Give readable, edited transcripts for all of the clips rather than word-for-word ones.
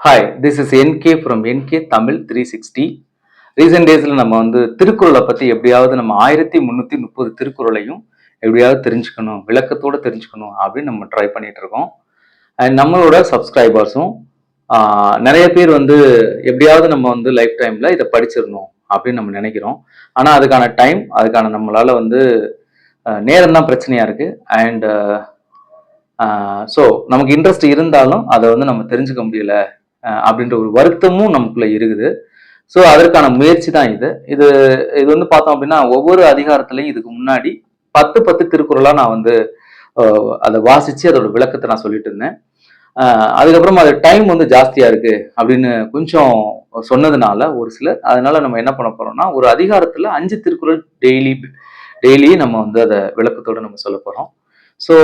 Hi, this is NK from NK Tamil 360. Recent டேஸில் நம்ம திருக்குறளை பற்றி எப்படியாவது நம்ம 1330 திருக்குறளையும் எப்படியாவது தெரிஞ்சுக்கணும், விளக்கத்தோடு தெரிஞ்சுக்கணும் அப்படின்னு நம்ம ட்ரை பண்ணிட்டு இருக்கோம். அண்ட் நம்மளோட சப்ஸ்கிரைபர்ஸும் நிறைய பேர் எப்படியாவது நம்ம லைஃப் டைமில் இதை படிச்சிடணும் அப்படின்னு நம்ம நினைக்கிறோம். ஆனால் அதுக்கான டைம், அதுக்கான நம்மளால் நேரம் தான் பிரச்சனையாக இருக்குது. அண்ட் ஸோ நமக்கு இன்ட்ரெஸ்ட் இருந்தாலும் அதை நம்ம தெரிஞ்சுக்க முடியல அப்படின்ற ஒரு வருத்தமும் நமக்குள்ள இருக்குது. ஸோ அதற்கான முயற்சி தான் இது. இது இது பார்த்தோம் அப்படின்னா ஒவ்வொரு அதிகாரத்திலையும் இதுக்கு முன்னாடி 10 திருக்குறளா நான் அதை வாசிச்சு அதோட விளக்கத்தை நான் சொல்லிட்டு இருந்தேன். அதுக்கப்புறமா அது டைம் ஜாஸ்தியா இருக்கு அப்படின்னு கொஞ்சம் சொன்னதுனால ஒரு சிலர், அதனால நம்ம என்ன பண்ண போறோம்னா ஒரு அதிகாரத்துல 5 திருக்குறள் டெய்லி நம்ம அதை விளக்கத்தோட நம்ம சொல்ல போறோம். ஸோ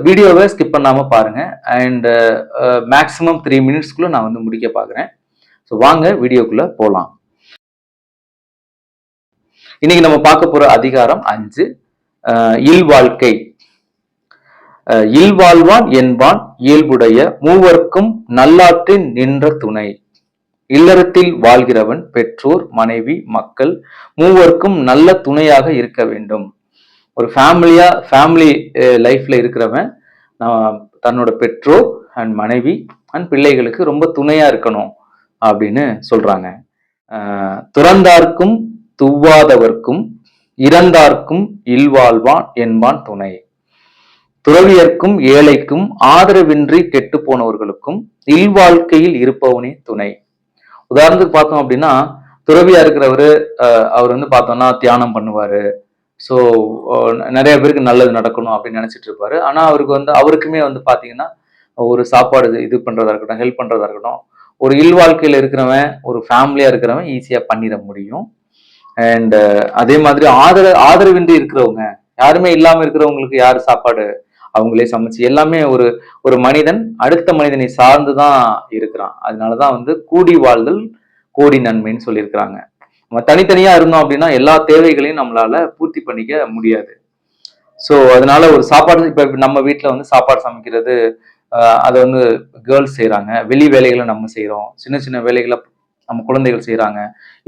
வீடியோவை ஸ்கிப் பண்ணாம பாருங்க. அண்ட் மேக்ஸிமம் 3 மினிட்ஸ்க்குள்ள நான் முடிக்க பாக்குறேன். ஸோ வாங்க வீடியோக்குள்ள போலாம். இன்னைக்கு நம்ம பார்க்க போற அதிகாரம் 5, இல்வாழ்க்கை. இல்வாழ்வான் என்பான் இயல்புடைய மூவர்க்கும் நல்லாற்றின் நின்ற துணை. இல்லறத்தில் வாழ்கிறவன் பெற்றோர், மனைவி, மக்கள் மூவர்க்கும் நல்ல துணையாக இருக்க வேண்டும். ஒரு ஃபேமிலி லைஃப்ல இருக்கிறவன் தன்னோட பெற்றோர் அண்ட் மனைவி அண்ட் பிள்ளைகளுக்கு ரொம்ப துணையா இருக்கணும் அப்படின்னு சொல்றாங்க. துறந்தார்க்கும் துவாதவர்க்கும் இறந்தார்க்கும் இல்வாழ்வான் என்பான் துணை. துறவியர்க்கும் ஏழைக்கும் ஆதரவின்றி கெட்டு போனவர்களுக்கும் இல்வாழ்க்கையில் இருப்பவனே துணை. உதாரணத்துக்கு பார்த்தோம் அப்படின்னா, துறவியா இருக்கிறவரு அவர் பார்த்தோம்னா தியானம் பண்ணுவாரு. ஸோ நிறைய பேருக்கு நல்லது நடக்கணும் அப்படின்னு நினைச்சிட்டு இருப்பாரு. ஆனா அவருக்குமே பாத்தீங்கன்னா ஒரு சாப்பாடு இது பண்றதா இருக்கட்டும், ஹெல்ப் பண்றதா இருக்கட்டும், ஒரு இல்வாழ்க்கையில இருக்கிறவன், ஒரு ஃபேமிலியா இருக்கிறவன் ஈஸியா பண்ணிட முடியும். அண்ட் அதே மாதிரி ஆதரவின்றி இருக்கிறவங்க, யாருமே இல்லாம இருக்கிறவங்களுக்கு யாரு சாப்பாடு, அவங்களே சமைச்சு எல்லாமே ஒரு மனிதன் அடுத்த மனிதனை சார்ந்துதான் இருக்கிறான். அதனாலதான் கூடி வாழ்தல் கோடி நன்மைன்னு சொல்லியிருக்கிறாங்க. நம்ம தனித்தனியா இருந்தோம் அப்படின்னா எல்லா தேவைகளையும் நம்மளால பூர்த்தி பண்ணிக்க முடியாது. ஸோ அதனால ஒரு சாப்பாடு, இப்ப நம்ம வீட்டுல சாப்பாடு சமைக்கிறது, அதை கேர்ள்ஸ் செய்யறாங்க. வெளி வேலைகளை நம்ம செய்யறோம். சின்ன சின்ன வேலைகளை நம்ம குழந்தைகள் செய்யறாங்க.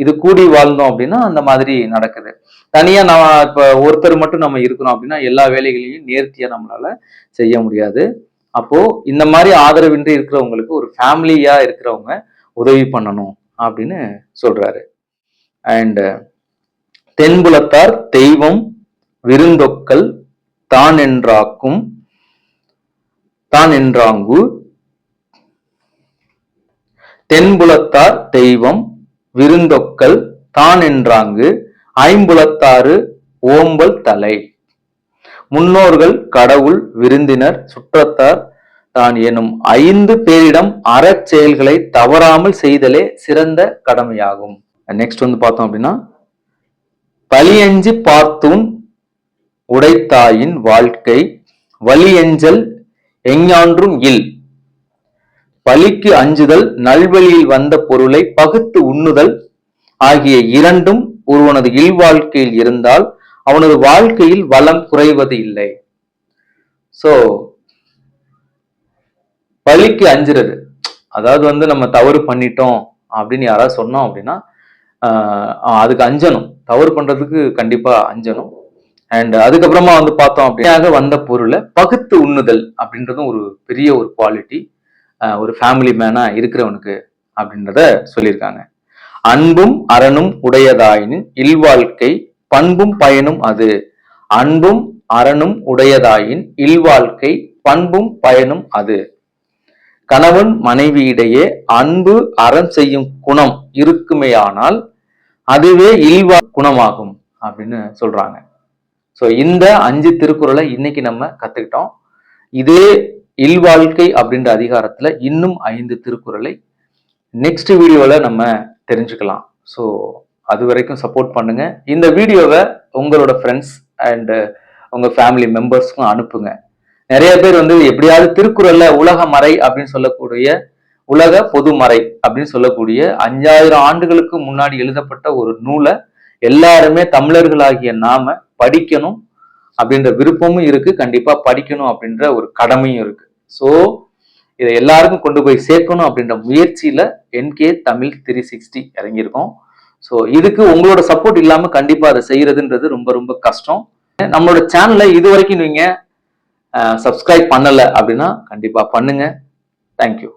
இது கூடி வாழ்ந்தோம் அப்படின்னா அந்த மாதிரி நடக்குது. தனியா நம்ம இப்ப ஒருத்தர் மட்டும் நம்ம இருக்கிறோம் அப்படின்னா எல்லா வேலைகளையும் நேர்த்தியா நம்மளால செய்ய முடியாது. அப்போ இந்த மாதிரி ஆதரவின்றி இருக்கிறவங்களுக்கு ஒரு ஃபேமிலியா இருக்கிறவங்க உதவி பண்ணணும் அப்படின்னு சொல்றாரு. அண்ட் தென்புலத்தார் தெய்வம் விருந்தொக்கல் தான் என்றாங்கு. தென்புலத்தார் தெய்வம் விருந்தொக்கல் தான் என்றாங்கு ஐம்புலத்தாறு ஓம்பல் தலை. முன்னோர்கள் கடவுள் விருந்தினர் சுற்றத்தார் தான் எனும் 5 பேரிடம் அறச்செயல்களை தவறாமல் செய்தலே சிறந்த கடமையாகும். நெக்ஸ்ட் பார்த்தோம் அப்படின்னா, பழியஞ்சி பார்த்தூன் உடைத்தாயின் வாழ்க்கை வலியஞ்சல் எஞ்ஞான்றும் இல். பழிக்கு அஞ்சுதல், நல்வழியில் வந்த பொருளை பகுத்து உண்ணுதல் ஆகிய இரண்டும் ஒருவனது இல்வாழ்க்கையில் இருந்தால் அவனது வாழ்க்கையில் வளம் குறைவது இல்லை. சோ பழிக்கு அஞ்சுறது, அதாவது நம்ம தவறு பண்ணிட்டோம் அப்படின்னு யாராவது சொன்னோம் அப்படின்னா அதுக்கு அஞ்சணும். தவறு பண்றதுக்கு கண்டிப்பா அஞ்சணும். அண்ட் அதுக்கப்புறமா பார்த்தோம் அப்படின்னா வந்த பொருளை பகுத்து உண்ணுதல் அப்படின்றதும் ஒரு பெரிய ஒரு குவாலிட்டி ஒரு ஃபேமிலி மேனா இருக்கிறவனுக்கு அப்படின்றத சொல்லியிருக்காங்க. அன்பும் அறனும் உடையதாயின் இல்வாழ்க்கை பண்பும் பயனும் அது. அன்பும் அறனும் உடையதாயின் இல்வாழ்க்கை பண்பும் பயனும் அது. கணவன் மனைவியிடையே அன்பு அறம் செய்யும் குணம் இருக்குமேயானால் அதுவே இல்வா குணமாகும் அப்படின்னு சொல்றாங்க. ஸோ இந்த 5 திருக்குறளை இன்னைக்கு நம்ம கத்துக்கிட்டோம். இதே இல்வாழ்க்கை அப்படின்ற அதிகாரத்துல இன்னும் 5 திருக்குறளை நெக்ஸ்ட் வீடியோல நம்ம தெரிஞ்சுக்கலாம். ஸோ அது வரைக்கும் சப்போர்ட் பண்ணுங்க. இந்த வீடியோவை உங்களோட ஃப்ரெண்ட்ஸ் அண்ட் உங்க ஃபேமிலி மெம்பர்ஸ்க்கும் அனுப்புங்க. நிறைய பேர் எப்படியாவது திருக்குறள்ல உலக மறை அப்படின்னு சொல்லக்கூடிய, உலக பொதுமறை அப்படின்னு சொல்லக்கூடிய 5000 ஆண்டுகளுக்கு முன்னாடி எழுதப்பட்ட ஒரு நூலை எல்லாருமே தமிழர்களாகிய நாம படிக்கணும் அப்படின்ற விருப்பமும் இருக்கு. கண்டிப்பா படிக்கணும் அப்படின்ற ஒரு கடமையும் இருக்கு. ஸோ இதை எல்லாருக்கும் கொண்டு போய் சேர்க்கணும் அப்படின்ற முயற்சியில என்கே தமிழ் 360 இறங்கியிருக்கோம். ஸோ இதுக்கு உங்களோட சப்போர்ட் இல்லாம கண்டிப்பா அதை செய்யறதுன்றது ரொம்ப ரொம்ப கஷ்டம். நம்மளோட சேனலை இது வரைக்கும் நீங்க சப்ஸ்கிரைப் பண்ணல அப்படின்னா கண்டிப்பா பண்ணுங்க. தேங்க்யூ.